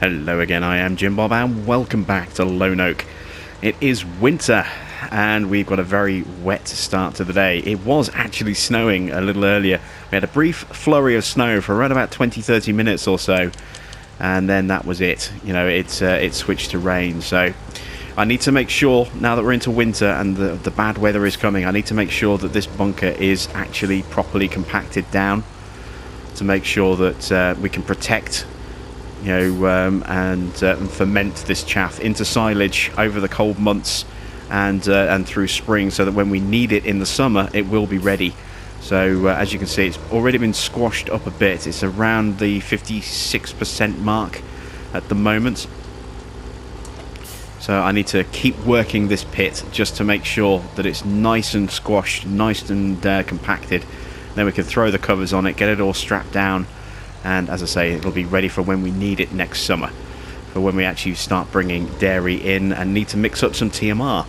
Hello again, I am Jim Bob and welcome back to Lone Oak. It is winter and we've got a very wet start to the day. It was actually snowing a little earlier. We had a brief flurry of snow for around about 20-30 minutes or so, and then that was it. You know, it switched to rain. So I need to make sure, now that we're into winter and the bad weather is coming, I need to make sure that this bunker is actually properly compacted down to make sure that we can protect, you know, and ferment this chaff into silage over the cold months and through spring, so that when we need it in the summer, it will be ready. So as you can see, it's already been squashed up a bit. It's around the 56% mark at the moment. So I need to keep working this pit just to make sure that it's nice and squashed, nice and compacted. Then we can throw the covers on it, get it all strapped down, and as I say, it'll be ready for when we need it next summer, for when we actually start bringing dairy in and need to mix up some TMR.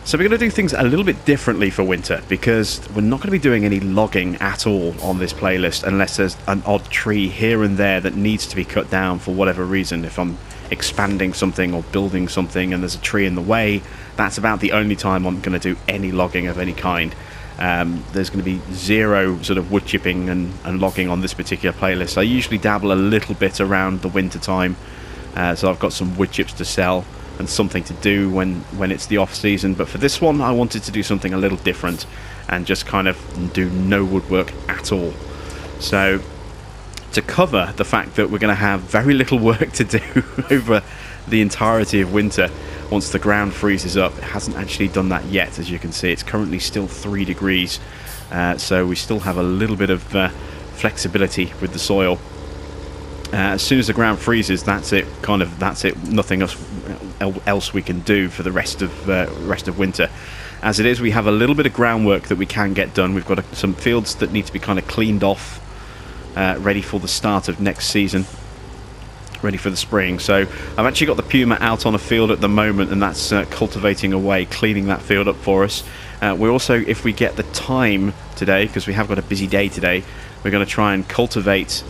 So we're going to do things a little bit differently for winter, because we're not going to be doing any logging at all on this playlist unless there's an odd tree here and there that needs to be cut down for whatever reason. If I'm expanding something or building something and there's a tree in the way, that's about the only time I'm going to do any logging of any kind. There's going to be zero sort of wood chipping and logging on this particular playlist. I usually dabble a little bit around the winter time, so I've got some wood chips to sell and something to do when it's the off season. But for this one, I wanted to do something a little different and just kind of do no woodwork at all. So to cover the fact that we're going to have very little work to do over the entirety of winter once the ground freezes up. It hasn't actually done that yet. As you can see, it's currently still 3 degrees, so we still have a little bit of flexibility with the soil. As soon as the ground freezes, that's it. That's it. Nothing else we can do for the rest of winter. As it is, we have a little bit of groundwork that we can get done. We've got some fields that need to be kind of cleaned off, ready for the start of next season, ready for the spring. So I've actually got the Puma out on a field at the moment, and that's cultivating away, cleaning that field up for us. We're also, if we get the time today, because we have got a busy day today, we're going to try and cultivate,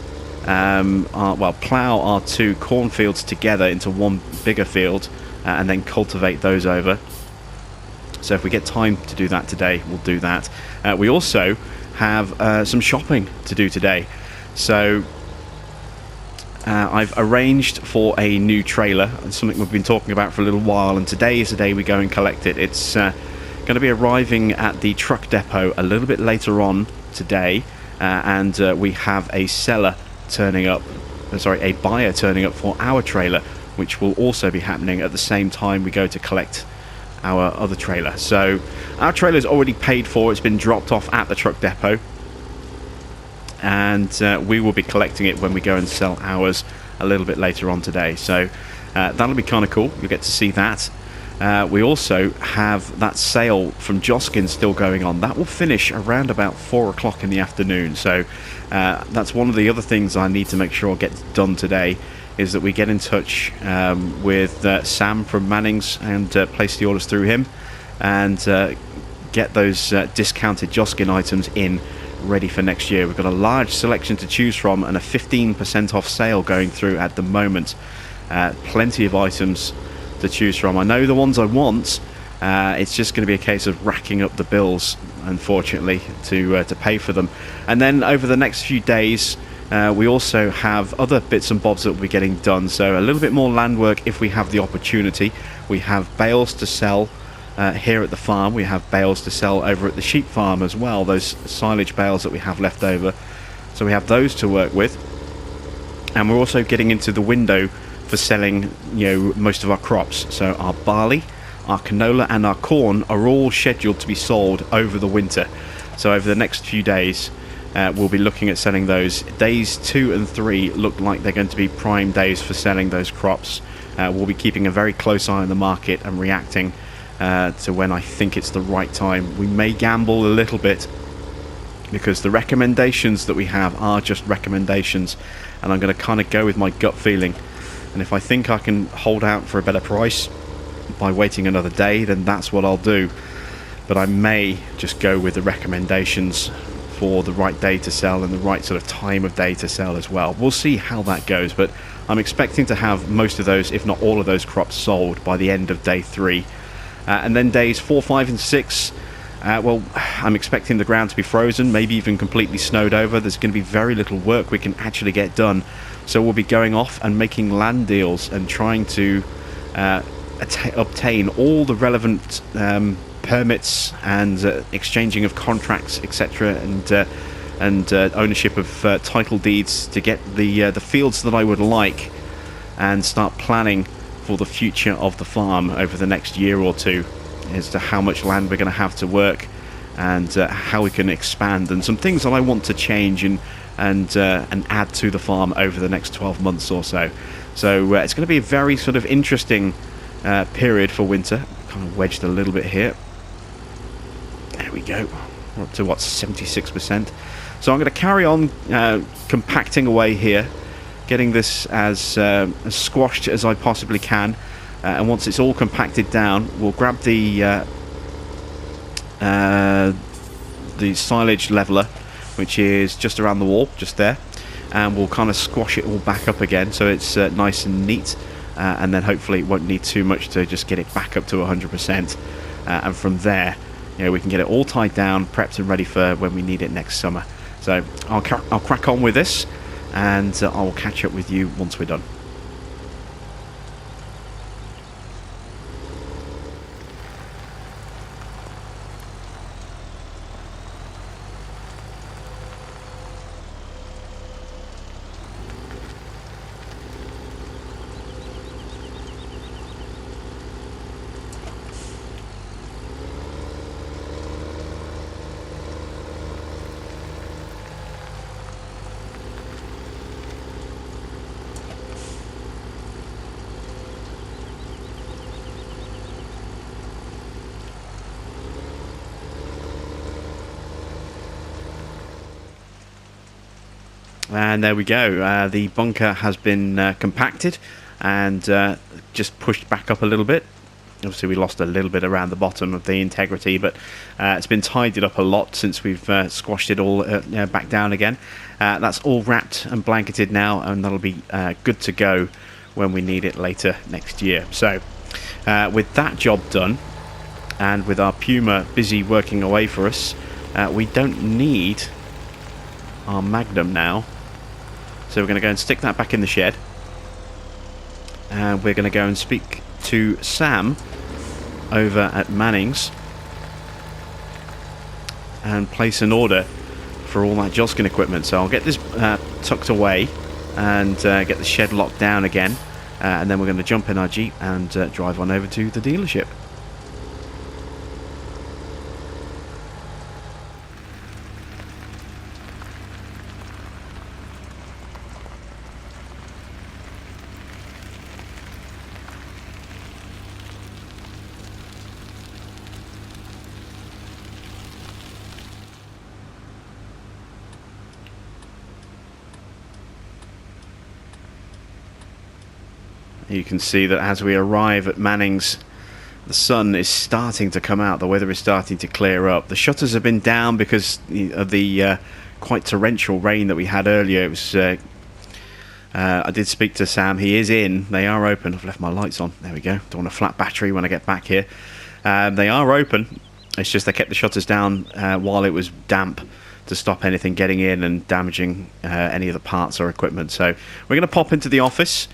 plough our 2 cornfields together into one bigger field, and then cultivate those over. So if we get time to do that today, we'll do that. We also have some shopping to do today. So I've arranged for a new trailer. It's something we've been talking about for a little while, and today is the day we go and collect it. It's going to be arriving at the truck depot a little bit later on today, and we have a seller turning up, a buyer turning up for our trailer, which will also be happening at the same time we go to collect our other trailer. So our trailer is already paid for. It's been dropped off at the truck depot, and we will be collecting it when we go and sell ours a little bit later on today. So that'll be kind of cool. You'll get to see that. We also have that sale from Joskin still going on. That will finish around about 4 o'clock in the afternoon. So that's one of the other things I need to make sure gets done today, is that we get in touch with Sam from Manning's and place the orders through him, and get those discounted Joskin items in, ready for next year. We've got a large selection to choose from and a 15% off sale going through at the moment. Plenty of items to choose from. I know the ones I want. It's just going to be a case of racking up the bills, unfortunately, to pay for them. And then over the next few days, we also have other bits and bobs that will be getting done. So a little bit more land work if we have the opportunity. We have bales to sell here at the farm. We have bales to sell over at the sheep farm as well, those silage bales that we have left over. So we have those to work with. And we're also getting into the window for selling, you know, most of our crops. So our barley, our canola and our corn are all scheduled to be sold over the winter. So over the next few days, we'll be looking at selling those. Days 2 and 3 look like they're going to be prime days for selling those crops. We'll be keeping a very close eye on the market and reacting to when I think it's the right time. We may gamble a little bit, because the recommendations that we have are just recommendations, and I'm going to kind of go with my gut feeling. And if I think I can hold out for a better price by waiting another day, then that's what I'll do. But I may just go with the recommendations for the right day to sell and the right sort of time of day to sell as well. We'll see how that goes, but I'm expecting to have most of those, if not all of those crops sold by the end of day 3. And then days 4, 5 and 6, well, I'm expecting the ground to be frozen, maybe even completely snowed over. There's going to be very little work we can actually get done. So we'll be going off and making land deals and trying to obtain all the relevant permits and exchanging of contracts, etc., and ownership of title deeds to get the fields that I would like, and start planning for the future of the farm over the next year or two as to how much land we're going to have to work, and how we can expand, and some things that I want to change and add to the farm over the next 12 months or so. So it's going to be a very sort of interesting period for winter. Kind of wedged a little bit here. There we go. We're up to what, 76%. So I'm going to carry on compacting away here, getting this as squashed as I possibly can. And once it's all compacted down, we'll grab the silage leveler, which is just around the wall, just there, and we'll kind of squash it all back up again so it's nice and neat, and then hopefully it won't need too much to just get it back up to 100%, and from there, you know, we can get it all tied down, prepped and ready for when we need it next summer. So I'll crack on with this, and I'll catch up with you once we're done. And there we go. The bunker has been compacted and just pushed back up a little bit. Obviously we lost a little bit around the bottom of the integrity, but it's been tidied up a lot since we've squashed it all back down again. That's all wrapped and blanketed now, and that'll be good to go when we need it later next year. So with that job done, and with our Puma busy working away for us, we don't need our Magnum now. So we're going to go and stick that back in the shed, and we're going to go and speak to Sam over at Manning's and place an order for all that Joskin equipment. So I'll get this tucked away and get the shed locked down again, and then we're going to jump in our Jeep and drive on over to the dealership. You can see that as we arrive at Manning's, the sun is starting to come out, the weather is starting to clear up. The shutters have been down because of the quite torrential rain that we had earlier. It was I did speak to Sam, he is in, they are open. I've left my lights on, there we go, don't want a flat battery when I get back here. They are open, it's just they kept the shutters down while it was damp to stop anything getting in and damaging any of the parts or equipment. So we're going to pop into the office,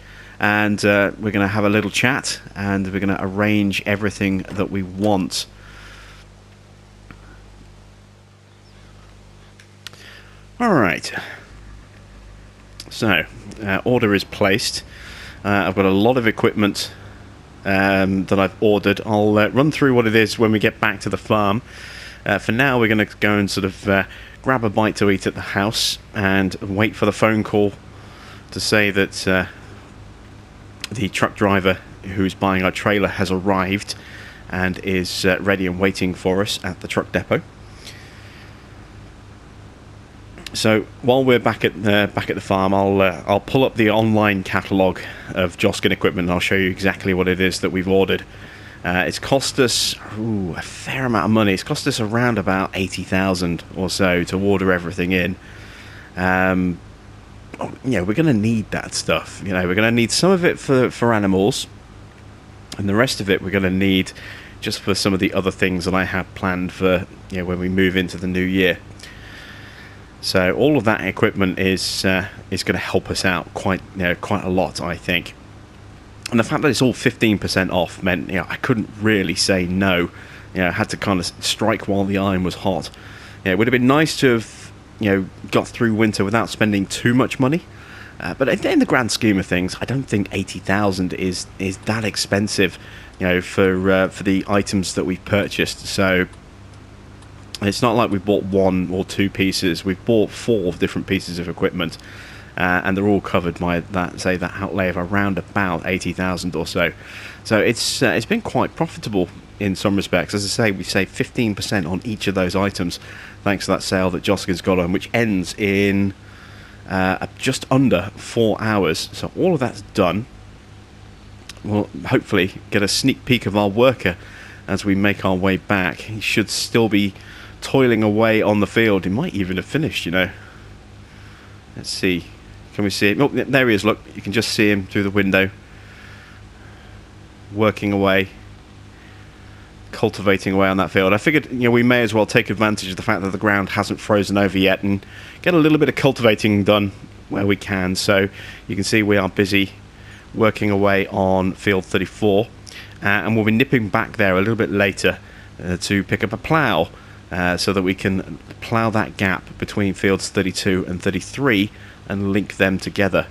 and we're going to have a little chat, and we're going to arrange everything that we want. Alright, so order is placed. I've got a lot of equipment that I've ordered. I'll run through what it is when we get back to the farm. For now we're going to go and sort of grab a bite to eat at the house and wait for the phone call to say that the truck driver who's buying our trailer has arrived and is ready and waiting for us at the truck depot. So while we're back at the farm, I'll pull up the online catalogue of Joskin equipment, and I'll show you exactly what it is that we've ordered. It's cost us a fair amount of money. It's cost us around about 80,000 or so to order everything in. We're going to need that stuff. We're going to need some of it for animals, and the rest of it we're going to need just for some of the other things that I have planned for when we move into the new year. So all of that equipment is going to help us out quite a lot, I think. And the fact that it's all 15% off meant I couldn't really say no. I had to kind of strike while the iron was hot. It would have been nice to have got through winter without spending too much money. But in the grand scheme of things, I don't think 80,000 is that expensive, for the items that we've purchased. So it's not like we bought one or two pieces. We've bought 4 different pieces of equipment, and they're all covered by that outlay of around about 80,000 or so. So it's been quite profitable in some respects. As I say, we save 15% on each of those items, thanks to that sale that Joskin's got on, which ends in just under 4 hours. So all of that's done. We'll hopefully get a sneak peek of our worker as we make our way back. He should still be toiling away on the field. He might even have finished, Let's see. Can we see him? Oh, there he is, look. You can just see him through the window. Working away. Cultivating away on that field. I figured, we may as well take advantage of the fact that the ground hasn't frozen over yet and get a little bit of cultivating done where we can. So you can see we are busy working away on field 34, and we'll be nipping back there a little bit later to pick up a plough, so that we can plough that gap between fields 32 and 33 and link them together,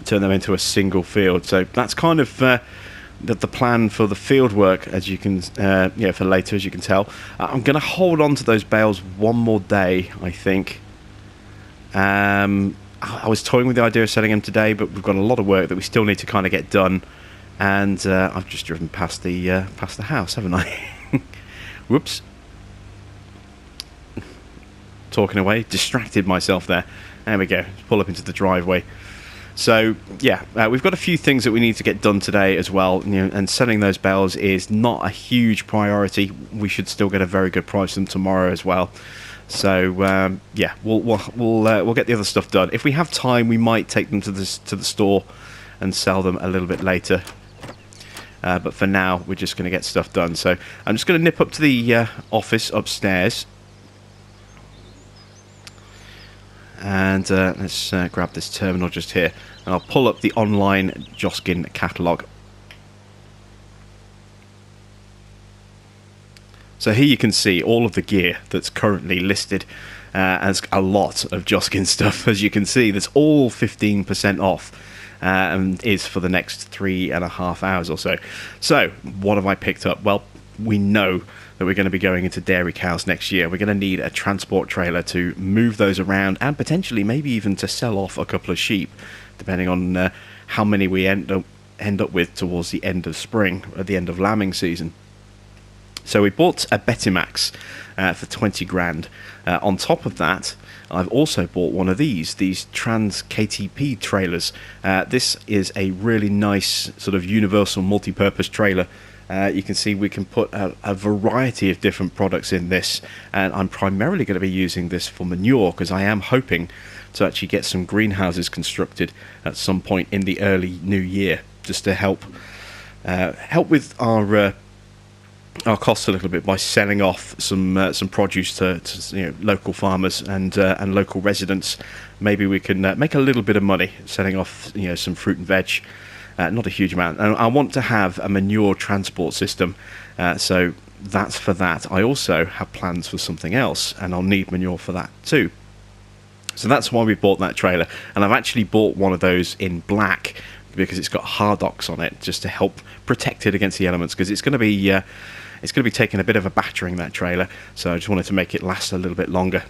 turn them into a single field. So that's kind of the plan for the field work, as you can for later, as you can tell. I'm going to hold on to those bales one more day, I think. I was toying with the idea of selling them today, but we've got a lot of work that we still need to kind of get done, and I've just driven past the house, haven't I? Whoops. Talking away, distracted myself there. There we go. Pull up into the driveway. So yeah, we've got a few things that we need to get done today as well, and selling those bales is not a huge priority. We should still get a very good price on them tomorrow as well. So yeah, we'll get the other stuff done. If we have time, we might take them to the store and sell them a little bit later. But for now, we're just going to get stuff done. So I'm just going to nip up to the office upstairs. And let's grab this terminal just here, and I'll pull up the online Joskin catalogue. So here you can see all of the gear that's currently listed as a lot of Joskin stuff. As you can see, that's all 15% off, and is for the next 3.5 hours or so. So what have I picked up? Well, we know that we're going to be going into dairy cows next year. We're going to need a transport trailer to move those around, and potentially maybe even to sell off a couple of sheep, depending on how many we end up with towards the end of spring, at the end of lambing season. So we bought a Betamax for 20 grand. On top of that, I've also bought one of these trans KTP trailers. This is a really nice sort of universal multi-purpose trailer. You can see we can put a variety of different products in this, and I'm primarily going to be using this for manure, because I am hoping to actually get some greenhouses constructed at some point in the early new year, just to help with our costs a little bit by selling off some produce to local farmers and local residents. Maybe we can make a little bit of money selling off some fruit and veg. Not a huge amount. And I want to have a manure transport system, so that's for that. I also have plans for something else, and I'll need manure for that too. So that's why we bought that trailer, and I've actually bought one of those in black because it's got Hardox on it, just to help protect it against the elements, because it's going to be taking a bit of a battering, that trailer. So I just wanted to make it last a little bit longer.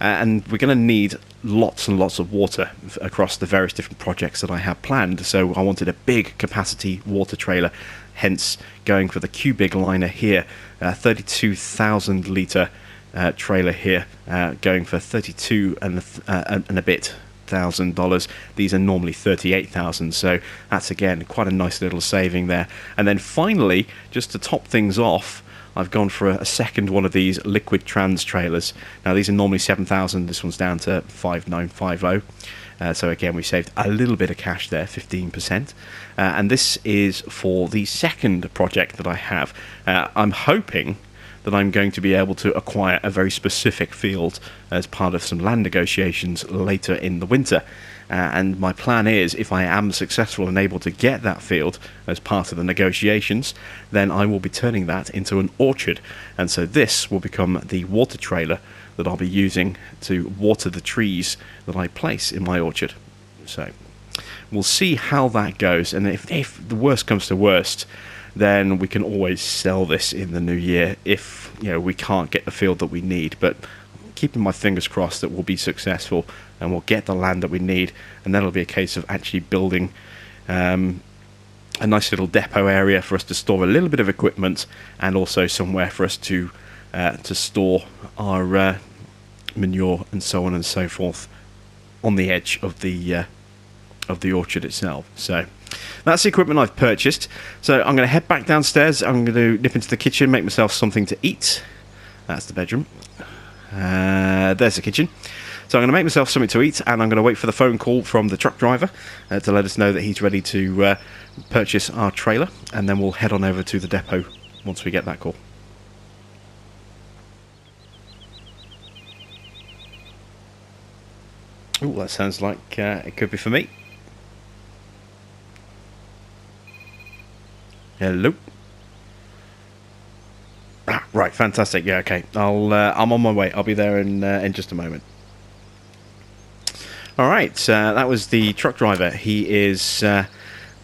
And we're going to need lots and lots of water across the various different projects that I have planned. So I wanted a big capacity water trailer, hence going for the Q-Big liner here, 32,000 litre trailer here, going for 32 and a bit $38,000. These are normally $38,000, so that's again quite a nice little saving there. And then finally, just to top things off, I've gone for a second one of these liquid trans trailers. Now these are normally $7,000. This one's down to $5,950. So again, we saved a little bit of cash there, 15%. And this is for the second project that I have. I'm hoping that I'm going to be able to acquire a very specific field as part of some land negotiations later in the winter. And my plan is, if I am successful and able to get that field as part of the negotiations, then I will be turning that into an orchard. And so this will become the water trailer that I'll be using to water the trees that I place in my orchard. So we'll see how that goes. And if the worst comes to worst, then we can always sell this in the new year if we can't get the field that we need. But keeping my fingers crossed that we'll be successful and we'll get the land that we need, and then it'll be a case of actually building a nice little depot area for us to store a little bit of equipment, and also somewhere for us to store our manure and so on and so forth on the edge of the orchard itself. So that's the equipment I've purchased. So I'm going to head back downstairs. I'm going to nip into the kitchen, make myself something to eat. That's the bedroom. There's the kitchen. So I'm going to make myself something to eat, and I'm going to wait for the phone call from the truck driver to let us know that he's ready to purchase our trailer, and then we'll head on over to the depot once we get that call. Oh, that sounds like it could be for me. Hello. Right, fantastic. Yeah, okay. I'm on my way. I'll be there in just a moment. All right, that was the truck driver. He is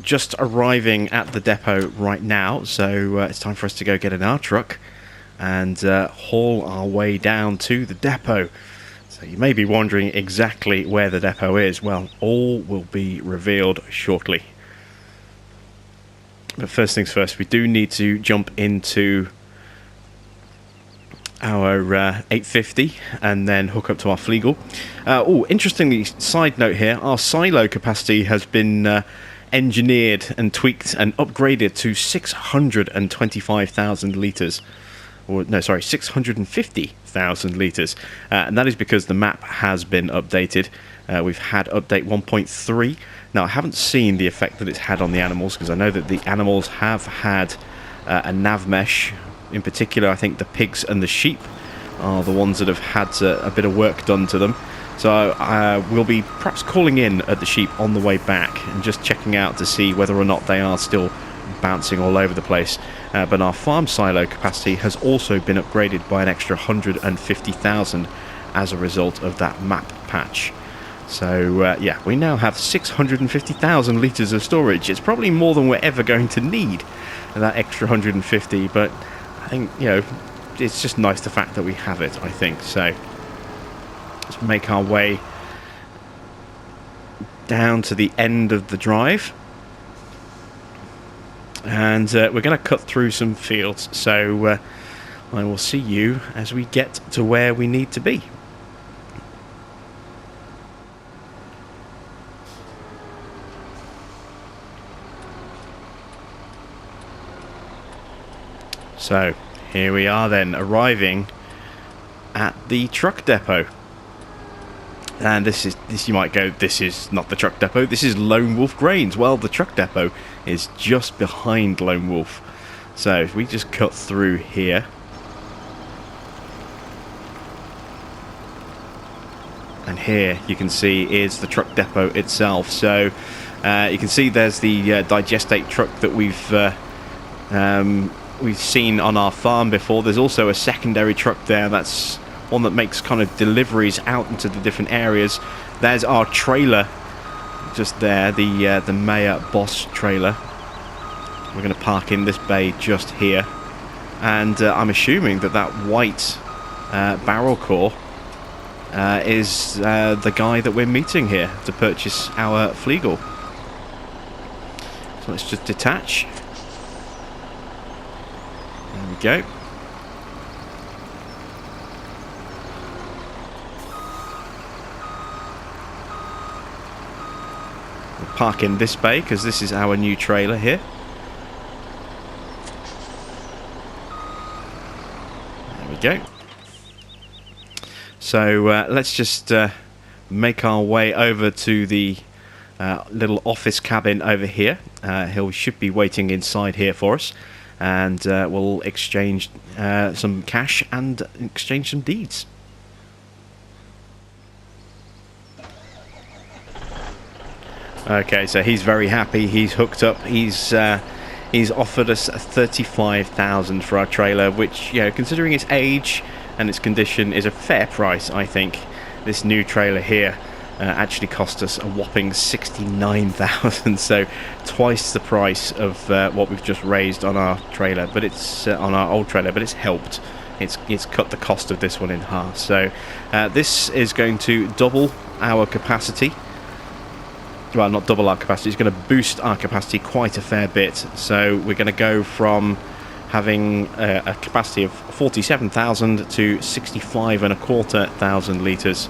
just arriving at the depot right now, so it's time for us to go get in our truck and haul our way down to the depot. So you may be wondering exactly where the depot is. Well, all will be revealed shortly. But first things first, we do need to jump into our 850 and then hook up to our Flegel. Interestingly, side note here, our silo capacity has been engineered and tweaked and upgraded to 625,000 litres. Or no, sorry, 650,000 litres. And that is because the map has been updated. We've had update 1.3. Now, I haven't seen the effect that it's had on the animals, because I know that the animals have had a nav mesh. In particular, I think the pigs and the sheep are the ones that have had a bit of work done to them. So we'll be perhaps calling in at the sheep on the way back and just checking out to see whether or not they are still bouncing all over the place. But our farm silo capacity has also been upgraded by an extra 150,000 as a result of that map patch. So yeah, we now have 650,000 litres of storage. It's probably more than we're ever going to need, that extra 150, but I think, it's just nice the fact that we have it, I think. So let's make our way down to the end of the drive. And we're going to cut through some fields. So I will see you as we get to where we need to be. So here we are then, arriving at the truck depot. And this you might go, this is not the truck depot, this is Lone Wolf Grains. Well, the truck depot is just behind Lone Wolf. So if we just cut through here, and here you can see is the truck depot itself. So you can see there's the digestate truck that we've seen on our farm before. There's also a secondary truck there. That's one that makes kind of deliveries out into the different areas. There's our trailer just there, the Mayer Boss trailer. We're going to park in this bay just here, and I'm assuming that white barrel core is the guy that we're meeting here to purchase our Flegel. So let's just detach. There we go. We'll park in this bay because this is our new trailer here. There we go. So let's just make our way over to the little office cabin over here. He should be waiting inside here for us, and we'll exchange some cash and exchange some deeds. Okay, so he's very happy. He's hooked up. He's offered us 35,000 for our trailer, which, you know, considering its age and its condition, is a fair price. I think this new trailer here actually cost us a whopping 69,000, so twice the price of what we've just raised on our trailer. But it's on our old trailer, but it's helped. It's cut the cost of this one in half. So this is going to double our capacity. Well, not double our capacity, it's going to boost our capacity quite a fair bit. So we're going to go from having a capacity of 47,000 to 65,2500 litres.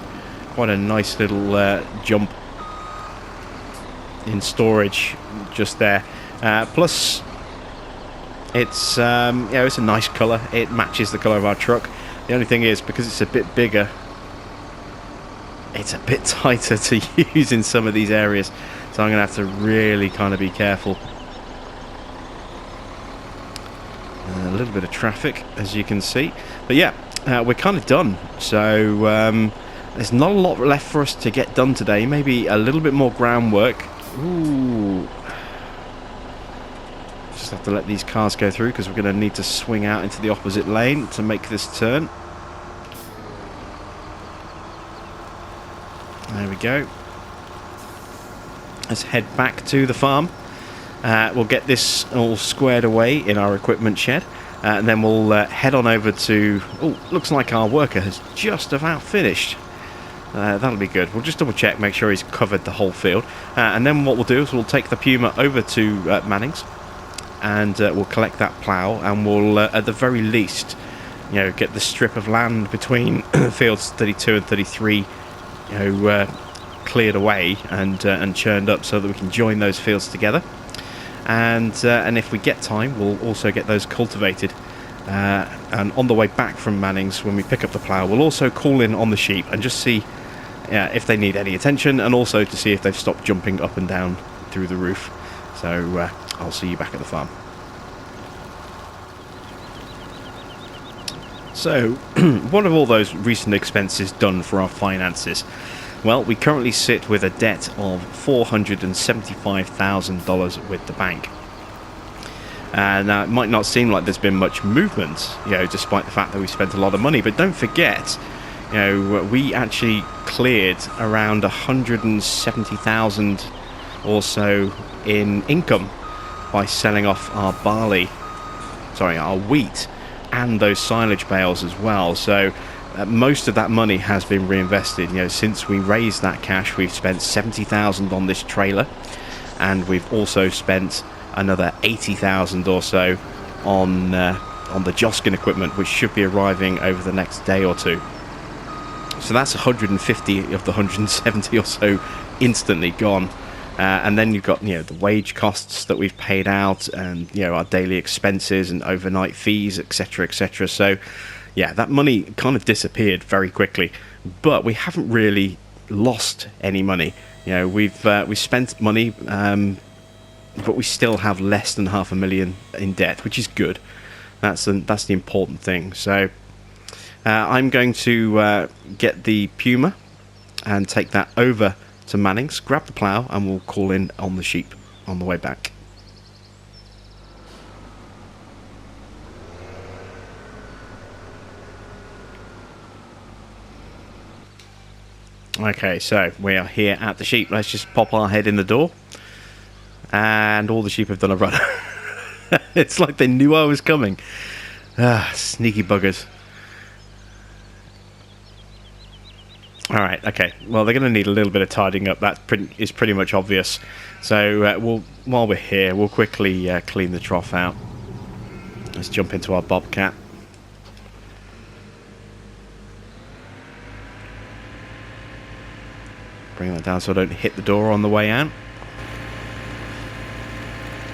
Quite a nice little jump in storage just there. Plus, it's it's a nice colour. It matches the colour of our truck. The only thing is, because it's a bit bigger, it's a bit tighter to use in some of these areas, so I'm going to have to really kind of be careful. A little bit of traffic, as you can see, but yeah, we're kind of done. So there's not a lot left for us to get done today. Maybe a little bit more groundwork. Ooh. Just have to let these cars go through because we're going to need to swing out into the opposite lane to make this turn. There we go. Let's head back to the farm. We'll get this all squared away in our equipment shed, and then we'll head on over to... Oh, looks like our worker has just about finished. That'll be good. We'll just double check, make sure he's covered the whole field, and then what we'll do is we'll take the Puma over to Manning's, and we'll collect that plough, and we'll at the very least, you know, get the strip of land between fields 32 and 33, you know, cleared away and churned up so that we can join those fields together. And if we get time, we'll also get those cultivated. And on the way back from Manning's, when we pick up the plough, we'll also call in on the sheep and just see if they need any attention, and also to see if they've stopped jumping up and down through the roof. So I'll see you back at the farm. So, what have all those recent expenses done for our finances? Well, we currently sit with a debt of $475,000 with the bank. Now, it might not seem like there's been much movement, you know, despite the fact that we spent a lot of money. But don't forget, you know, we actually cleared around 170,000 or so in income by selling off our our wheat, and those silage bales as well. So most of that money has been reinvested. You know, since we raised that cash, we've spent 70,000 on this trailer, and we've also spent another 80,000 or so on the Joskin equipment, which should be arriving over the next day or two. So that's 150 of the 170 or so instantly gone. And then you've got, you know, the wage costs that we've paid out, and, you know, our daily expenses and overnight fees, etc., etc. So yeah, that money kind of disappeared very quickly, but we haven't really lost any money. You know, we spent money, but we still have less than $500,000 in debt, which is good. That's the important thing. So I'm going to get the Puma and take that over to Manning's, grab the plough, and we'll call in on the sheep on the way back. Okay, so we are here at the sheep. Let's just pop our head in the door, and all the sheep have done a run. It's like they knew I was coming. Sneaky buggers. Alright, okay. Well, they're going to need a little bit of tidying up. That is pretty much obvious. So while we're here, we'll quickly clean the trough out. Let's jump into our Bobcat. Bring that down so I don't hit the door on the way out.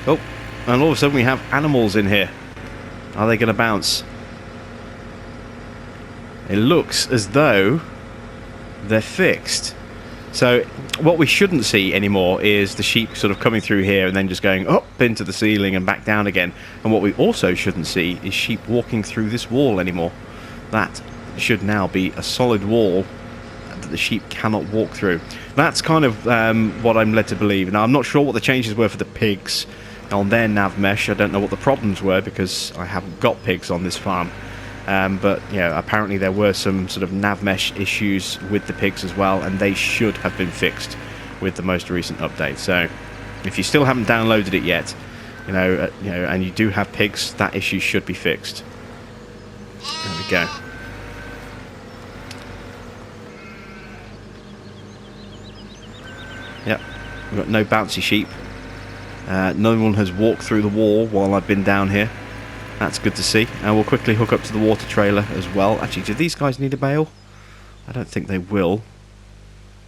Oh, and all of a sudden we have animals in here. Are they going to bounce? It looks as though they're fixed. So what we shouldn't see anymore is the sheep sort of coming through here and then just going up into the ceiling and back down again. And what we also shouldn't see is sheep walking through this wall anymore. That should now be a solid wall that the sheep cannot walk through. That's kind of what I'm led to believe. Now, I'm not sure what the changes were for the pigs on their nav mesh. I don't know what the problems were because I haven't got pigs on this farm. But yeah, apparently there were some sort of nav mesh issues with the pigs as well, and they should have been fixed with the most recent update. So if you still haven't downloaded it yet, and you do have pigs, that issue should be fixed. There we go. Yep, we've got no bouncy sheep. No one has walked through the wall while I've been down here. That's good to see. And we'll quickly hook up to the water trailer as well. Actually, do these guys need a bale? I don't think they will.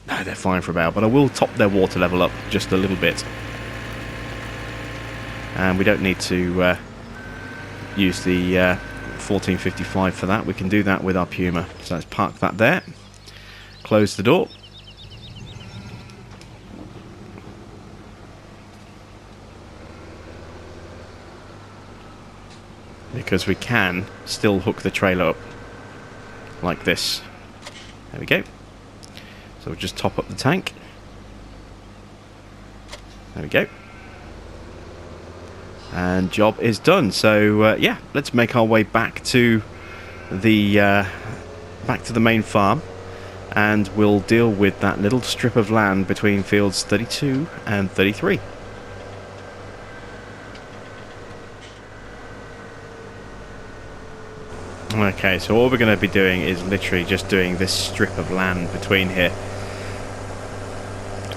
No, they're fine for a bale, but I will top their water level up just a little bit. And we don't need to use the 1455 for that. We can do that with our Puma. So let's park that there. Close the door. Because we can still hook the trailer up like this. There we go. So we'll just top up the tank. There we go. And job is done. So yeah, let's make our way back to the main farm, and we'll deal with that little strip of land between fields 32 and 33. Okay, so all we're going to be doing is literally just doing this strip of land between here.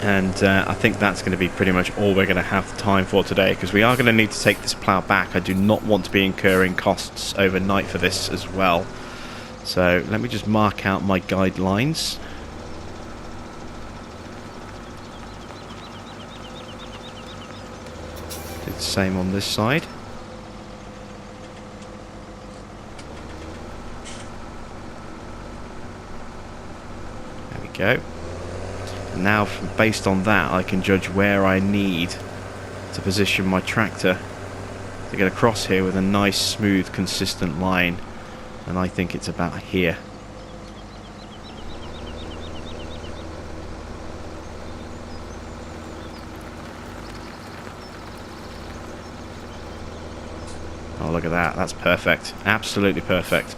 And I think that's going to be pretty much all we're going to have time for today, because we are going to need to take this plough back. I do not want to be incurring costs overnight for this as well. So let me just mark out my guidelines. Do the same on this side. Go. And now, based on that, I can judge where I need to position my tractor to get across here with a nice, smooth, consistent line. And I think it's about here. Oh, look at that. That's perfect. Absolutely perfect.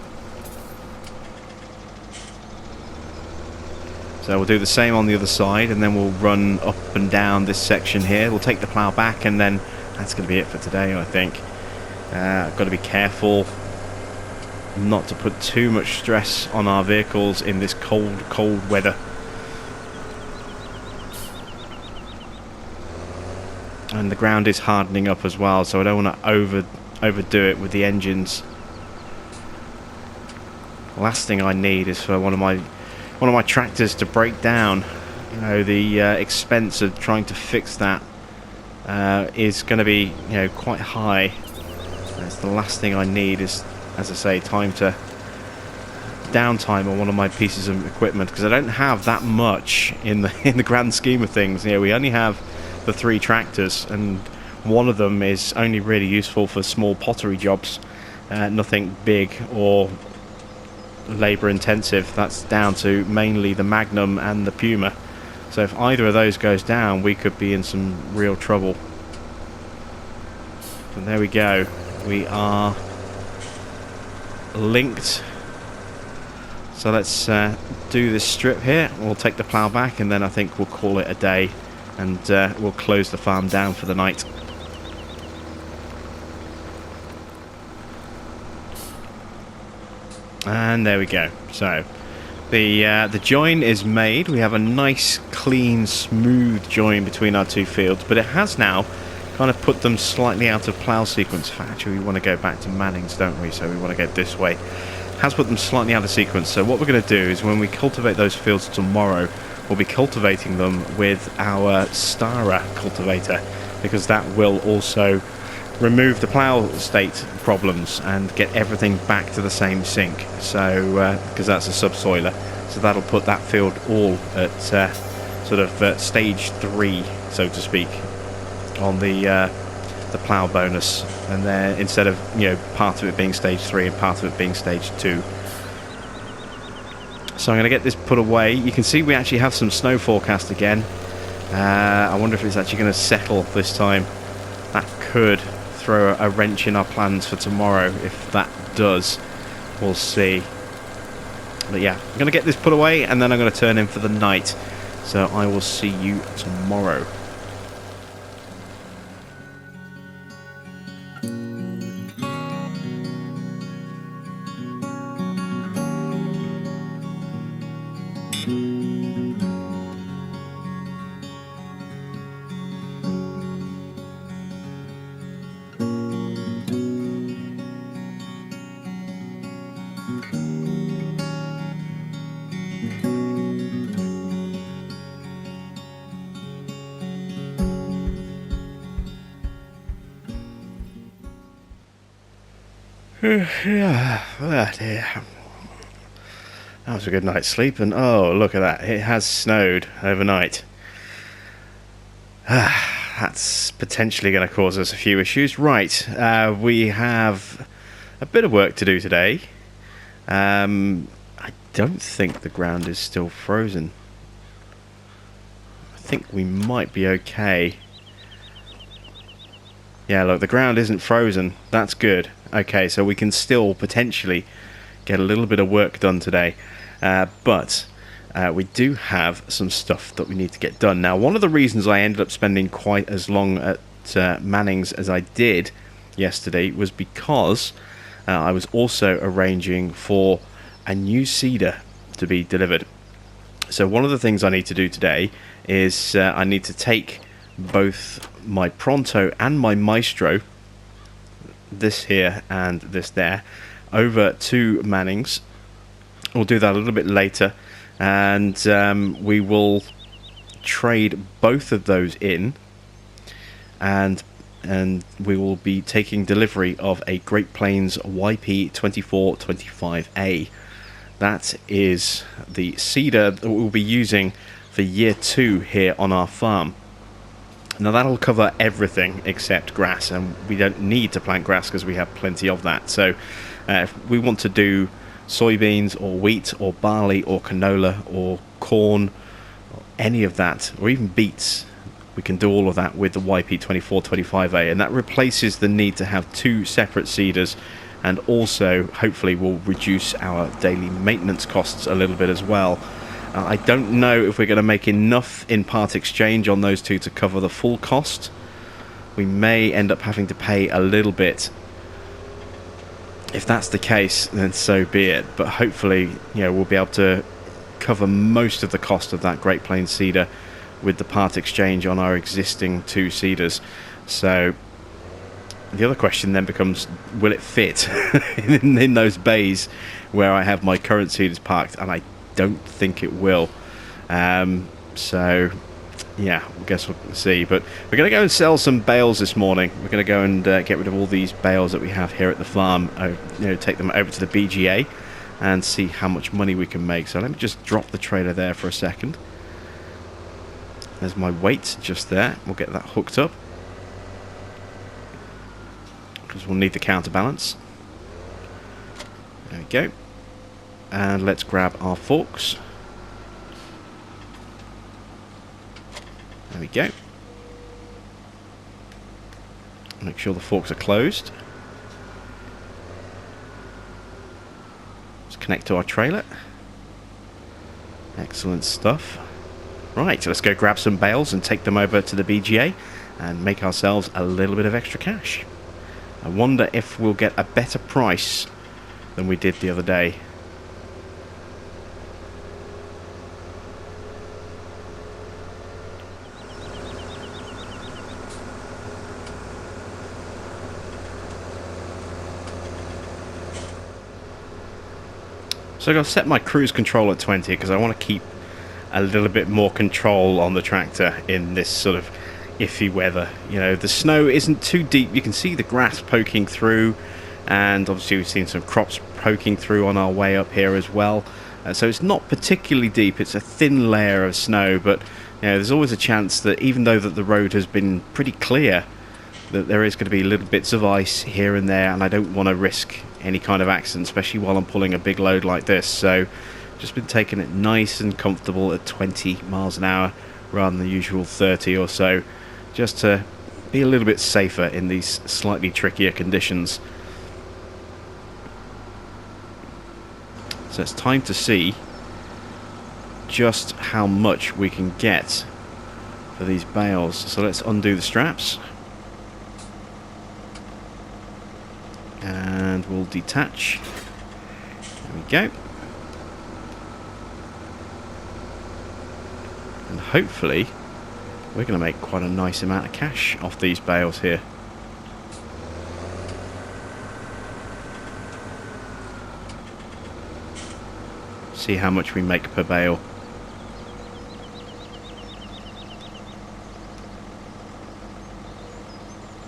So we'll do the same on the other side, and then we'll run up and down this section here. We'll take the plough back, and then that's going to be it for today, I think. I've got to be careful not to put too much stress on our vehicles in this cold weather. And the ground is hardening up as well, so I don't want to overdo it with the engines. The last thing I need is for one of my tractors to break down. You know, the expense of trying to fix that is going to be, quite high. That's the last thing I need is, as I say, downtime on one of my pieces of equipment, because I don't have that much in the grand scheme of things. We only have the 3 tractors, and one of them is only really useful for small pottery jobs, nothing big or labour intensive. That's down to mainly the Magnum and the Puma. So if either of those goes down, we could be in some real trouble. And there we go. We are linked. So let's do this strip here. We'll take the plough back, and then I think we'll call it a day, and we'll close the farm down for the night. And there we go. So the join is made. We have a nice, clean, smooth join between our 2 fields, but it has now kind of put them slightly out of plough sequence. Actually, we want to go back to Manning's, don't we? So we want to go this way. Has put them slightly out of sequence. So what we're going to do is, when we cultivate those fields tomorrow, we'll be cultivating them with our Stara cultivator. because that will also remove the plough state problems and get everything back to the same sync. So because that's a subsoiler, so that'll put that field all at sort of stage 3, so to speak, on the plough bonus, and then instead of, you know, part of it being stage 3 and part of it being stage 2. So I'm going to get this put away. You can see we actually have some snow forecast again. I wonder if it's actually going to settle this time. That could throw a wrench in our plans for tomorrow. If that does, we'll see. But yeah, I'm going to get this put away and then I'm going to turn in for the night. So I will see you tomorrow. Yeah, that was a good night's sleep, and oh, look at that, it has snowed overnight. That's potentially going to cause us a few issues. Right, we have a bit of work to do today. I don't think the ground is still frozen. I think we might be okay. Yeah, look, the ground isn't frozen. That's good. Okay, so we can still potentially get a little bit of work done today. But we do have some stuff that we need to get done. Now, one of the reasons I ended up spending quite as long at Manning's as I did yesterday was because I was also arranging for a new seeder to be delivered. So one of the things I need to do today is I need to take both my Pronto and my Maestro, this here and this there, over to Manning's. We'll do that a little bit later, and we will trade both of those in, and we will be taking delivery of a Great Plains YP2425A. That is the seeder that we'll be using for year 2 here on our farm. Now that'll cover everything except grass, and we don't need to plant grass because we have plenty of that. So if we want to do soybeans or wheat or barley or canola or corn or any of that, or even beets, we can do all of that with the YP2425A, and that replaces the need to have 2 separate seeders, and also hopefully will reduce our daily maintenance costs a little bit as well. I don't know if we're going to make enough in part exchange on those 2 to cover the full cost. We may end up having to pay a little bit. If that's the case, then so be it. But hopefully, you know, we'll be able to cover most of the cost of that Great Plains seeder with the part exchange on our existing 2 seeders. So the other question then becomes, will it fit in those bays where I have my current seeders parked? And I don't think it will. So yeah, I guess we'll see. But we're going to go and sell some bales this morning. We're going to go and get rid of all these bales that we have here at the farm, you know, take them over to the BGA and see how much money we can make. So let me just drop the trailer there for a second. There's my weight just there. We'll get that hooked up because we'll need the counterbalance. There we go. And let's grab our forks. There we go. Make sure the forks are closed. Let's connect to our trailer. Excellent stuff. Right, so let's go grab some bales and take them over to the BGA and make ourselves a little bit of extra cash. I wonder if we'll get a better price than we did the other day. So I'm going to set my cruise control at 20 because I want to keep a little bit more control on the tractor in this sort of iffy weather. You know, the snow isn't too deep. You can see the grass poking through, and obviously we've seen some crops poking through on our way up here as well. So it's not particularly deep. It's a thin layer of snow, but you know, there's always a chance that even though that the road has been pretty clear, that there is going to be little bits of ice here and there, and I don't want to risk any kind of accident, especially while I'm pulling a big load like this. So just been taking it nice and comfortable at 20 miles an hour rather than the usual 30 or so, just to be a little bit safer in these slightly trickier conditions. So it's time to see just how much we can get for these bales. So let's undo the straps. And we'll detach. There we go. And hopefully we're going to make quite a nice amount of cash off these bales here. See how much we make per bale.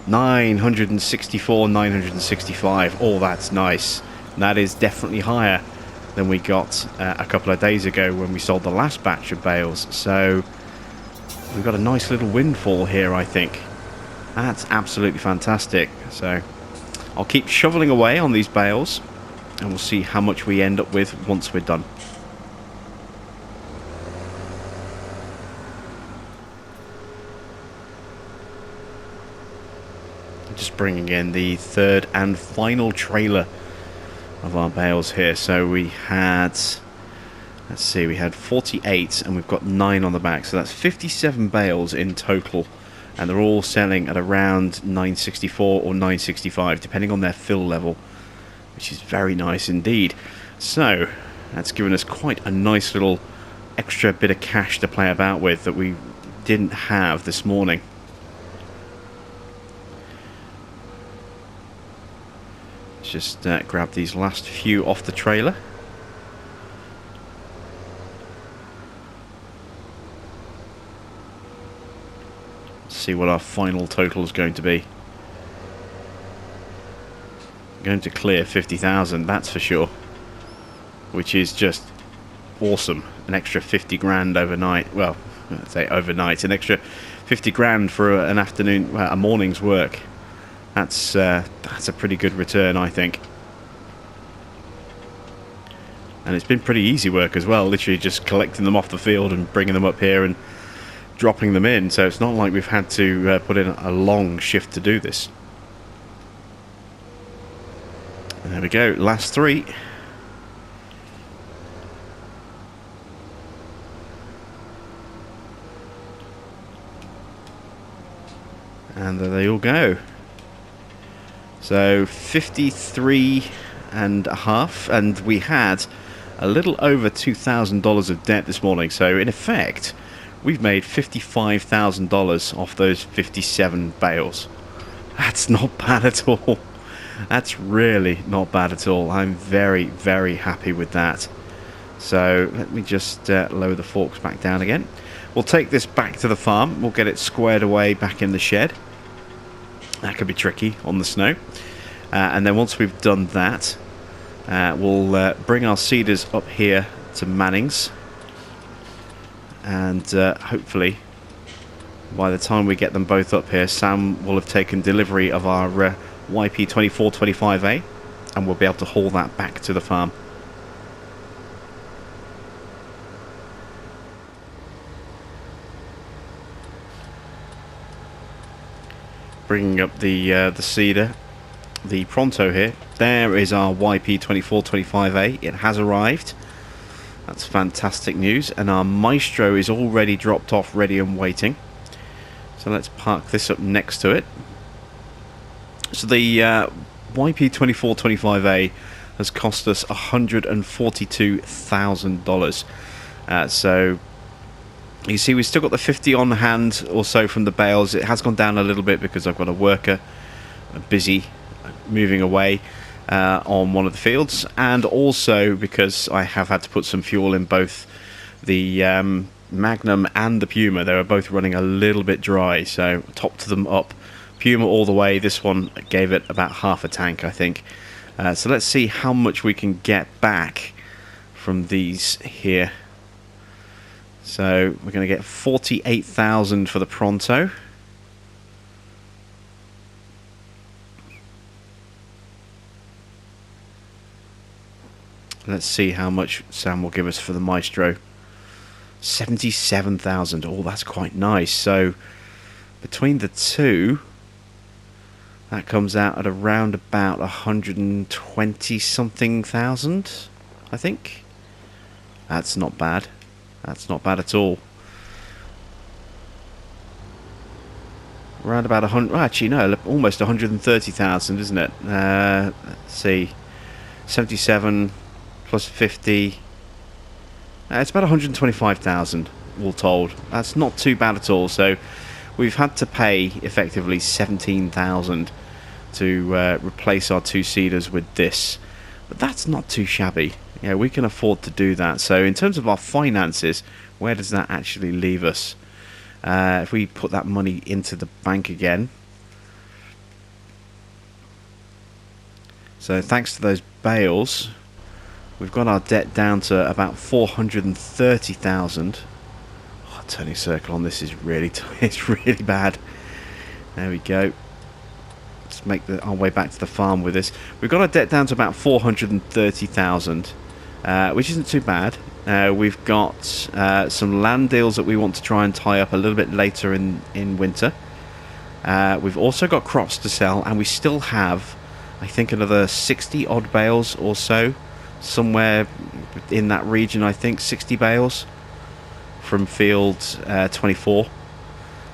$964, $965. Oh, that's nice. That is definitely higher than we got a couple of days ago when we sold the last batch of bales. So we've got a nice little windfall here, I think. That's absolutely fantastic. So I'll keep shoveling away on these bales, and we'll see how much we end up with once we're done. Just bringing in the third and final trailer of our bales here. So we had, let's see, we had 48 and we've got 9 on the back, so that's 57 bales in total, and they're all selling at around 964 or 965 depending on their fill level, which is very nice indeed. So that's given us quite a nice little extra bit of cash to play about with that we didn't have this morning. Just grab these last few off the trailer. See what our final total is going to be. Going to clear 50,000, that's for sure, which is just awesome. An extra 50 grand overnight. Well, I'd say overnight, an extra 50 grand for an afternoon, a morning's work. That's a pretty good return, I think. And it's been pretty easy work as well, literally just collecting them off the field and bringing them up here and dropping them in. So it's not like we've had to put in a long shift to do this. And there we go, last 3. And there they all go. So 53 and a half, and we had a little over $2,000 of debt this morning. So in effect, we've made $55,000 off those 57 bales. That's not bad at all. That's really not bad at all. I'm very, very happy with that. So let me just lower the forks back down again. We'll take this back to the farm. We'll get it squared away back in the shed. That could be tricky on the snow. And then once we've done that, we'll bring our seeders up here to Manning's. And hopefully, by the time we get them both up here, Sam will have taken delivery of our YP2425A, and we'll be able to haul that back to the farm. Bringing up the seeder, the Pronto here. There is our YP2425A. It has arrived. That's fantastic news. And our Maestro is already dropped off, ready and waiting. So let's park this up next to it. So the YP2425A has cost us $142,000. So you see we've still got the 50 on hand or so from the bales. It has gone down a little bit because I've got a worker busy moving away on one of the fields, and also because I have had to put some fuel in both the Magnum and the Puma, they were both running a little bit dry, so topped them up. Puma all the way. This one gave it about half a tank, I think. So let's see how much we can get back from these here. So we're going to get 48,000 for the Pronto. Let's see how much Sam will give us for the Maestro. 77,000. Oh, that's quite nice. So between the two, that comes out at around about 120 something thousand, I think. That's not bad. That's not bad at all. Around about 100. Actually, no, almost 130,000, isn't it? Let's see. 77 plus 50. It's about 125,000 all told. That's not too bad at all. So we've had to pay effectively 17,000 to replace our two-seaters with this, but that's not too shabby. Yeah, we can afford to do that. So in terms of our finances, where does that actually leave us? If we put that money into the bank again, so thanks to those bales, we've got our debt down to about 430,000. Oh, turning circle on this is really it's really bad. There we go. Let's make our way back to the farm with this. We've got our debt down to about 430,000, which isn't too bad. We've got some land deals that we want to try and tie up a little bit later in winter. We've also got crops to sell, and we still have, I think, another 60 odd bales or so, somewhere in that region. I think 60 bales from field 24.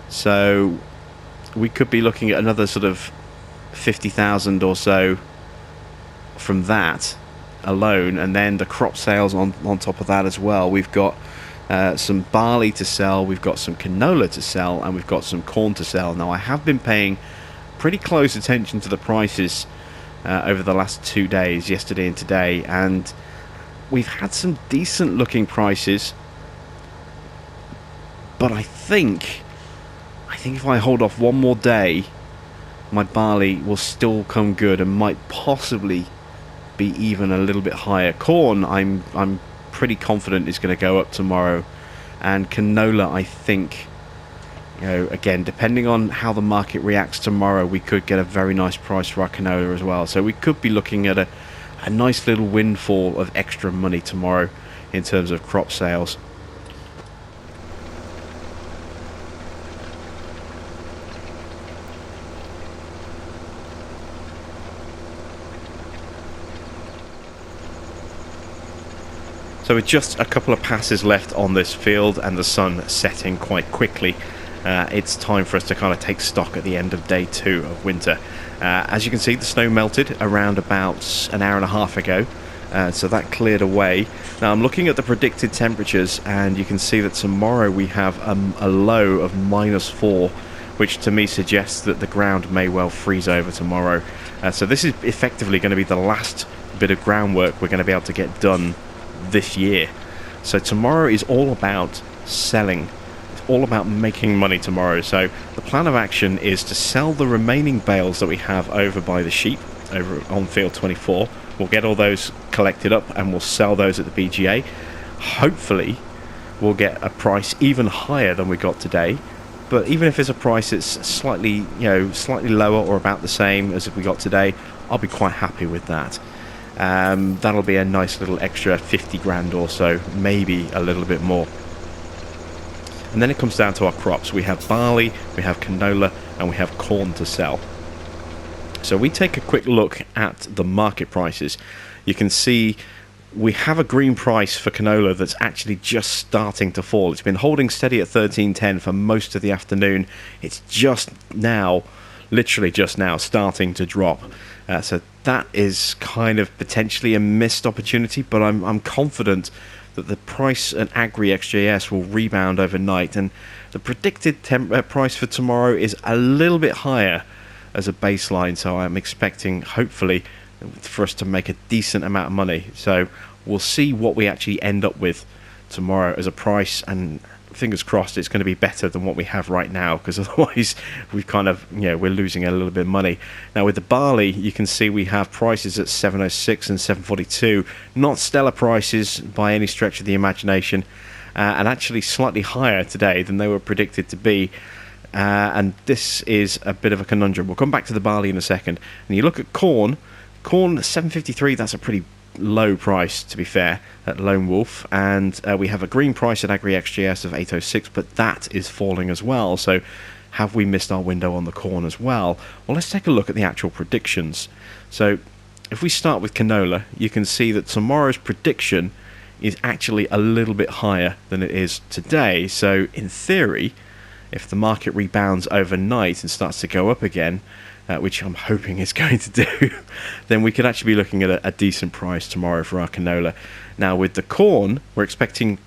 So we could be looking at another sort of 50,000 or so from that alone, and then the crop sales on top of that as well. We've got some barley to sell, we've got some canola to sell, and we've got some corn to sell. Now, I have been paying pretty close attention to the prices over the last 2 days, yesterday and today, and we've had some decent looking prices, but I think if I hold off one more day, my barley will still come good and might possibly be even a little bit higher. Corn, I'm pretty confident is going to go up tomorrow, and canola, I think, you know, again, depending on how the market reacts tomorrow, we could get a very nice price for our canola as well. So we could be looking at a nice little windfall of extra money tomorrow in terms of crop sales. So with just a couple of passes left on this field and the sun setting quite quickly, it's time for us to kind of take stock at the end of day 2 of winter. As you can see, the snow melted around about an hour and a half ago, so that cleared away. Now I'm looking at the predicted temperatures, and you can see that tomorrow we have a low of -4, which to me suggests that the ground may well freeze over tomorrow. So this is effectively going to be the last bit of groundwork we're going to be able to get done this year. So tomorrow is all about selling. It's all about making money tomorrow. So the plan of action is to sell the remaining bales that we have over by the sheep over on field 24. We'll get all those collected up and we'll sell those at the BGA. Hopefully we'll get a price even higher than we got today, but even if it's a price that's slightly lower or about the same as if we got today, I'll be quite happy with that. That'll be a nice little extra 50 grand or so, maybe a little bit more. And then it comes down to our crops. We have barley, we have canola, and we have corn to sell. So we take a quick look at the market prices. You can see we have a green price for canola that's actually just starting to fall. It's been holding steady at 13.10 for most of the afternoon. It's just now, literally just now, starting to drop. So that is kind of potentially a missed opportunity, but I'm confident that the price at Agri XJS will rebound overnight, and the predicted price for tomorrow is a little bit higher as a baseline, so I'm expecting, hopefully, for us to make a decent amount of money. So we'll see what we actually end up with tomorrow as a price, and fingers crossed it's going to be better than what we have right now, because otherwise we've kind of, we're losing a little bit of money. Now with the barley, you can see we have prices at 706 and 742, not stellar prices by any stretch of the imagination, and actually slightly higher today than they were predicted to be. And this is a bit of a conundrum. We'll come back to the barley in a second. And you look at corn 753, that's a pretty low price, to be fair, at Lone Wolf. And we have a green price at Agri XGS of 806, but that is falling as well. So have we missed our window on the corn as well? Well, let's take a look at the actual predictions. So if we start with canola, you can see that tomorrow's prediction is actually a little bit higher than it is today. So in theory, if the market rebounds overnight and starts to go up again, which I'm hoping it's going to do, then we could actually be looking at a decent price tomorrow for our canola. Now with the corn, we're expecting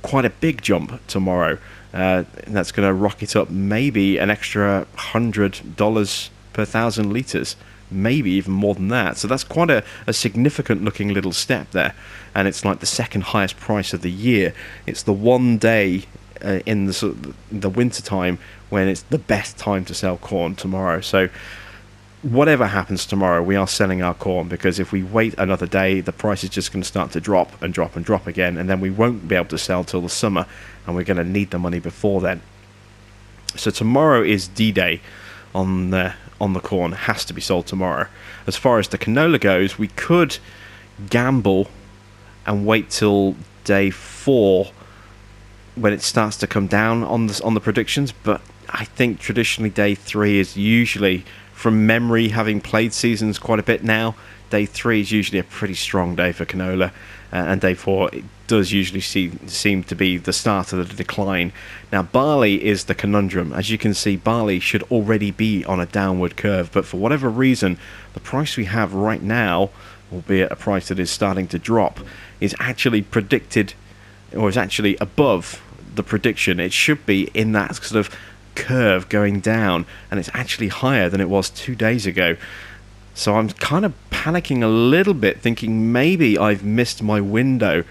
quite a big jump tomorrow. And that's going to rocket up maybe an extra $100 per 1,000 litres, maybe even more than that. So that's quite a significant looking little step there. And it's like the second highest price of the year. It's the one day in the winter time when it's the best time to sell corn tomorrow. So whatever happens tomorrow, we are selling our corn, because if we wait another day, the price is just going to start to drop and drop and drop again, and then we won't be able to sell till the summer, and we're going to need the money before then. So tomorrow is D-Day on the corn. It has to be sold tomorrow. As far as the canola goes, we could gamble and wait till day 4 when it starts to come down on the predictions, but I think traditionally day 3 is usually, from memory, having played seasons quite a bit now, day 3 is usually a pretty strong day for canola, and day 4 it does usually seem to be the start of the decline. Now barley is the conundrum. As you can see, barley should already be on a downward curve, but for whatever reason, the price we have right now, albeit a price that is starting to drop, is actually predicted, or is actually above the prediction. It should be in that sort of curve going down, and it's actually higher than it was 2 days ago. So I'm kind of panicking a little bit, thinking maybe I've missed my window.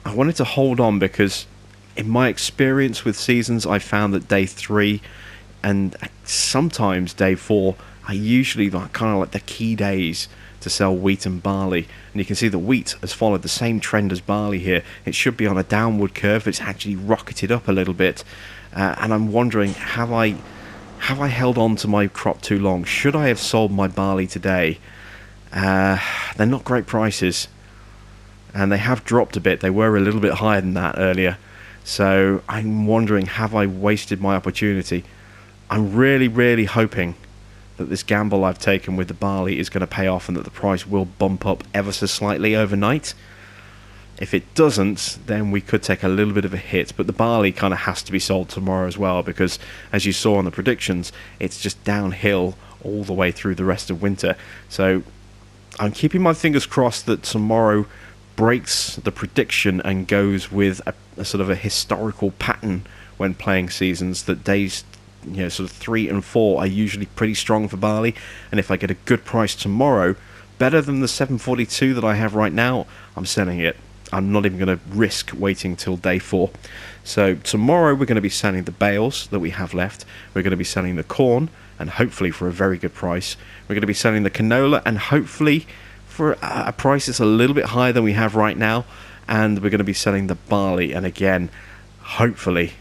I wanted to hold on because in my experience with seasons, I found that day 3 and sometimes day 4 are usually kind of like the key days to sell wheat and barley. And you can see the wheat has followed the same trend as barley here. It should be on a downward curve, but it's actually rocketed up a little bit. And I'm wondering, have I held on to my crop too long? Should I have sold my barley today? They're not great prices, and they have dropped a bit. They were a little bit higher than that earlier. So I'm wondering, have I wasted my opportunity? I'm really, really hoping that this gamble I've taken with the barley is going to pay off, and that the price will bump up ever so slightly overnight. If it doesn't, then we could take a little bit of a hit, but the barley kind of has to be sold tomorrow as well, because as you saw on the predictions, it's just downhill all the way through the rest of winter. So I'm keeping my fingers crossed that tomorrow breaks the prediction and goes with a sort of a historical pattern when playing seasons, that days sort of 3 and 4 are usually pretty strong for barley, and if I get a good price tomorrow, better than the 742 that I have right now, I'm selling it. I'm not even going to risk waiting till day 4. So tomorrow we're going to be selling the bales that we have left. We're going to be selling the corn, and hopefully for a very good price. We're going to be selling the canola, and hopefully for a price that's a little bit higher than we have right now. And we're going to be selling the barley, and again, hopefully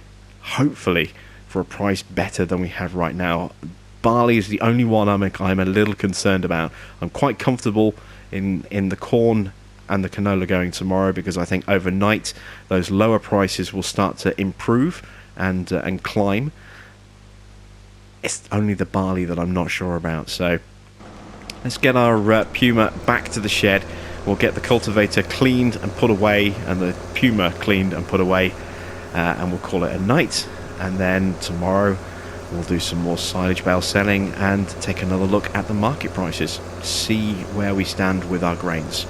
for a price better than we have right now. Barley is the only one I'm a little concerned about. I'm quite comfortable in the corn and the canola going tomorrow, because I think overnight those lower prices will start to improve and climb. It's only the barley that I'm not sure about. So let's get our Puma back to the shed. We'll get the cultivator cleaned and put away, and the Puma cleaned and put away, and we'll call it a night. And then tomorrow we'll do some more silage bale selling and take another look at the market prices, see where we stand with our grains.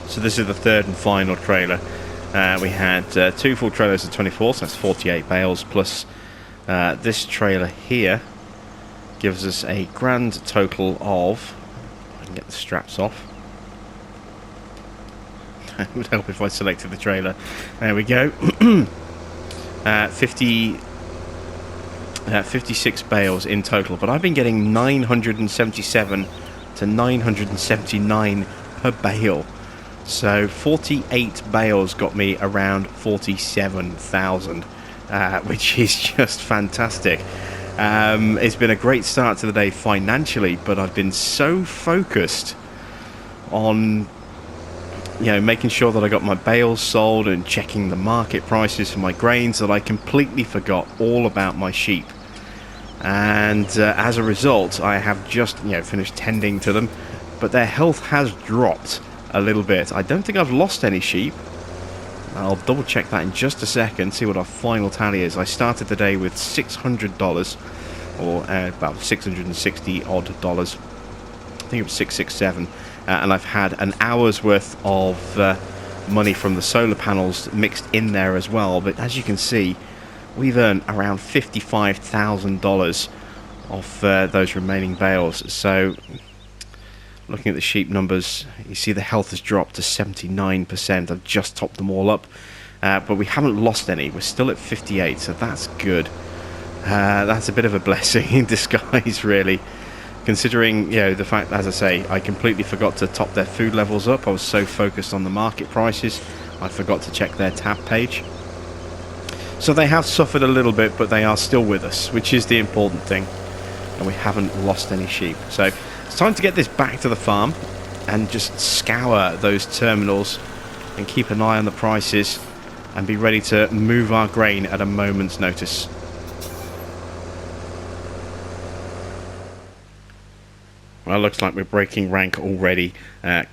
So this is the third and final trailer. We had 2 full trailers of 24, so that's 48 bales, plus this trailer here gives us a grand total of, I can get the straps off, It would help if I selected the trailer. There we go. 56 bales in total, but I've been getting 977 to 979 per bale. So 48 bales got me around 47,000, which is just fantastic. It's been a great start to the day financially, but I've been so focused on making sure that I got my bales sold and checking the market prices for my grains that I completely forgot all about my sheep. And as a result, I have just finished tending to them, but their health has dropped a little bit. I don't think I've lost any sheep. I'll double check that in just a second, see what our final tally is. I started the day with $600, or about 660 odd dollars. I think it was 667, and I've had an hour's worth of money from the solar panels mixed in there as well. But as you can see, we've earned around $55,000 off those remaining bales. So looking at the sheep numbers, you see the health has dropped to 79%. I've just topped them all up, but we haven't lost any. We're still at 58, so that's good. That's a bit of a blessing in disguise, really, considering the fact, as I say, I completely forgot to top their food levels up. I was so focused on the market prices, I forgot to check their tab page. So they have suffered a little bit, but they are still with us, which is the important thing, and we haven't lost any sheep. So it's time to get this back to the farm and just scour those terminals and keep an eye on the prices and be ready to move our grain at a moment's notice. Well, looks like we're breaking rank already.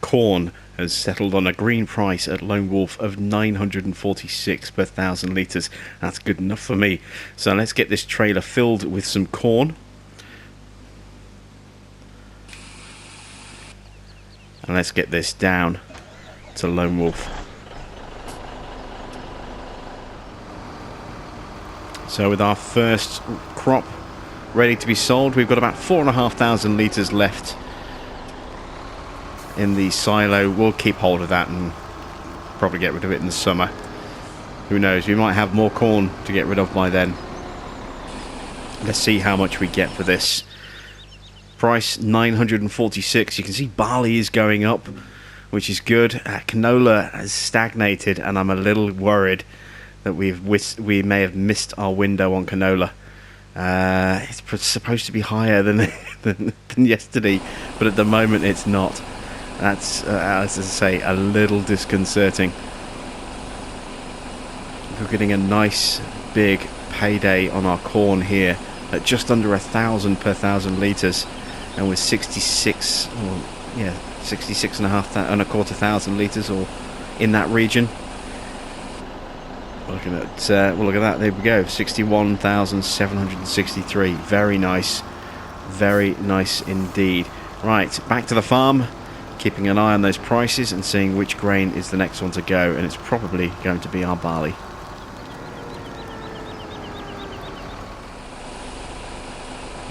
Corn has settled on a green price at Lone Wolf of 946 per 1,000 litres. That's good enough for me. So let's get this trailer filled with some corn. And let's get this down to Lone Wolf. So with our first crop ready to be sold, we've got about 4,500 litres left in the silo. We'll keep hold of that and probably get rid of it in the summer. Who knows, we might have more corn to get rid of by then. Let's see how much we get for this. Price 946. You can see barley is going up, which is good. Canola has stagnated, and I'm a little worried that we may have missed our window on canola. It's supposed to be higher than yesterday, but at the moment it's not. That's, as I say, a little disconcerting. We're getting a nice big payday on our corn here at just under 1,000 per 1,000 litres, and with 66 and a quarter thousand litres, or in that region. Looking at well, look at that, there we go, 61,763. Very nice indeed. Right, back to the farm, keeping an eye on those prices and seeing which grain is the next one to go, and it's probably going to be our barley.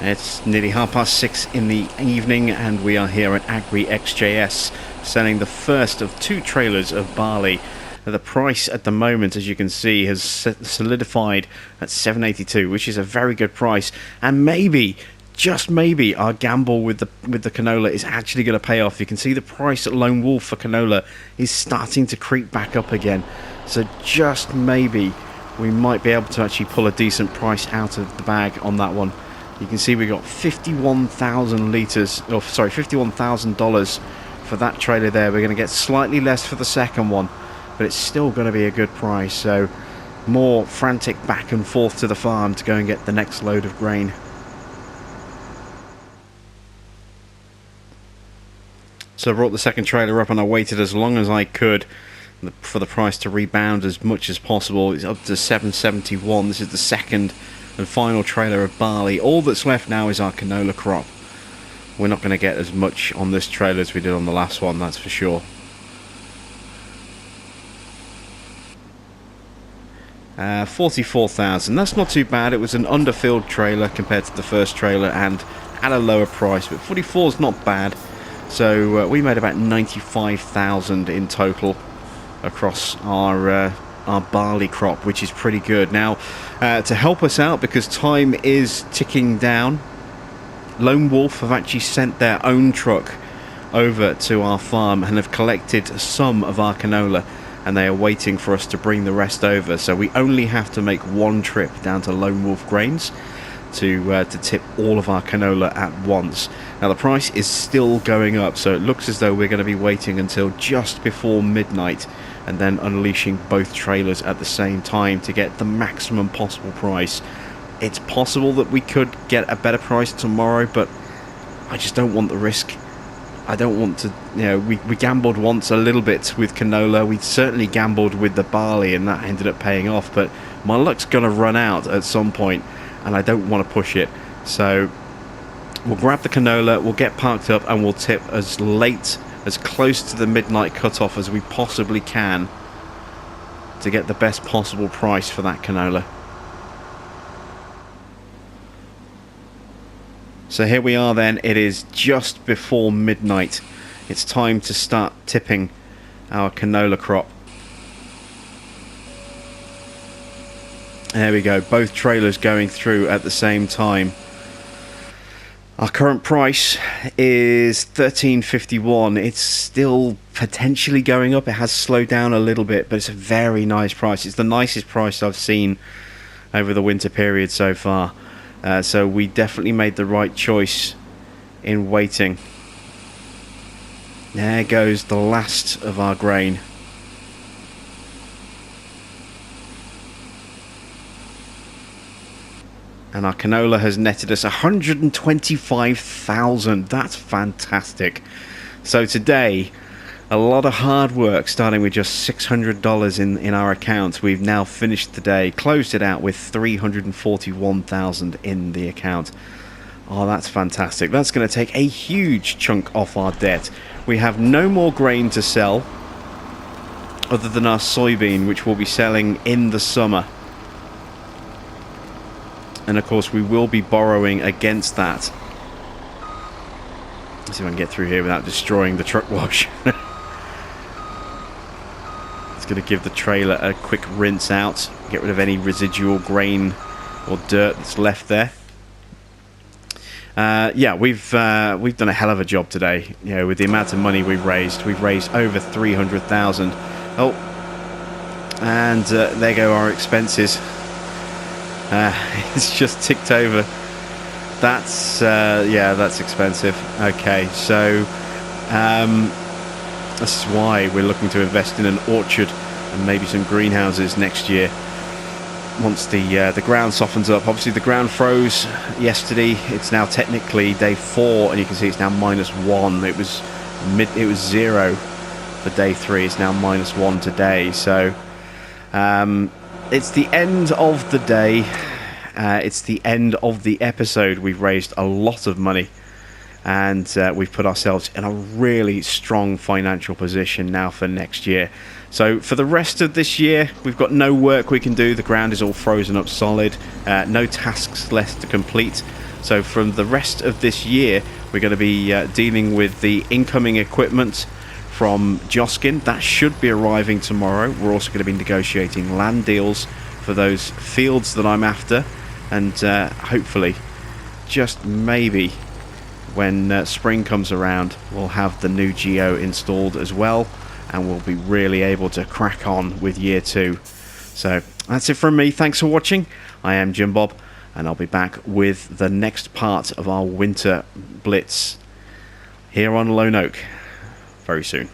It's nearly 6:30 in the evening, and we are here at Agri XJS selling the first of 2 trailers of barley. The price at the moment, as you can see, has solidified at $7.82, which is a very good price, and maybe, just maybe, our gamble with the canola is actually going to pay off. You can see the price at Lone Wolf for canola is starting to creep back up again, so just maybe we might be able to actually pull a decent price out of the bag on that one. You can see we got 51,000 litres, or sorry, $51,000 for that trailer there. We're going to get slightly less for the second one, but it's still going to be a good price. So more frantic back and forth to the farm to go and get the next load of grain. So I brought the second trailer up, and I waited as long as I could for the price to rebound as much as possible. It's up to $7.71. This is the second and final trailer of barley. All that's left now is our canola crop. We're not going to get as much on this trailer as we did on the last one, that's for sure. 44,000. That's not too bad. It was an underfilled trailer compared to the first trailer and at a lower price, but 44 is not bad. So we made about 95,000 in total across our barley crop, which is pretty good. Now, to help us out, because time is ticking down, Lone Wolf have actually sent their own truck over to our farm and have collected some of our canola, and they are waiting for us to bring the rest over. So we only have to make one trip down to Lone Wolf Grains to tip all of our canola at once. Now the price is still going up, so it looks as though we're going to be waiting until just before midnight and then unleashing both trailers at the same time to get the maximum possible price. It's possible that we could get a better price tomorrow, but I just don't want the risk. I don't want to, you know, we gambled once a little bit with canola. We certainly gambled with the barley, and that ended up paying off. But my luck's going to run out at some point, and I don't want to push it. So we'll grab the canola, we'll get parked up, and we'll tip as late, as close to the midnight cutoff as we possibly can to get the best possible price for that canola. So here we are then, it is just before midnight. It's time to start tipping our canola crop. There we go, both trailers going through at the same time. Our current price is $13.51. It's still potentially going up. It has slowed down a little bit, but it's a very nice price. It's the nicest price I've seen over the winter period so far. So we definitely made the right choice in waiting. There goes the last of our grain. And our canola has netted us $125,000. That's fantastic. So today, a lot of hard work, starting with just $600 in our account. We've now finished the day, closed it out with $341,000 in the account. Oh, that's fantastic. That's going to take a huge chunk off our debt. We have no more grain to sell other than our soybean, which we'll be selling in the summer. And of course we will be borrowing against that. Let's see if I can get through here without destroying the truck wash. It's going to give the trailer a quick rinse out, get rid of any residual grain or dirt that's left there. Yeah, we've done a hell of a job today. You know, with the amount of money we've raised over 300,000. Oh, and there go our expenses. It's just ticked over. That's yeah, that's expensive. Okay, so this is why we're looking to invest in an orchard and maybe some greenhouses next year once the ground softens up. Obviously the ground froze yesterday. It's now technically day 4, and you can see it's now -1. It was 0 for day 3. It's now -1 today. So it's the end of the day. It's the end of the episode. We've raised a lot of money, and we've put ourselves in a really strong financial position now for next year. So for the rest of this year, we've got no work we can do. The ground is all frozen up solid. No tasks left to complete. So from the rest of this year, we're going to be dealing with the incoming equipment from Joskin. That should be arriving tomorrow. We're also going to be negotiating land deals for those fields that I'm after, and hopefully, just maybe, when spring comes around, we'll have the new Geo installed as well, and we'll be really able to crack on with year 2. So that's it from me. Thanks for watching. I am Jim Bob, and I'll be back with the next part of our winter blitz here on Lone Oak very soon.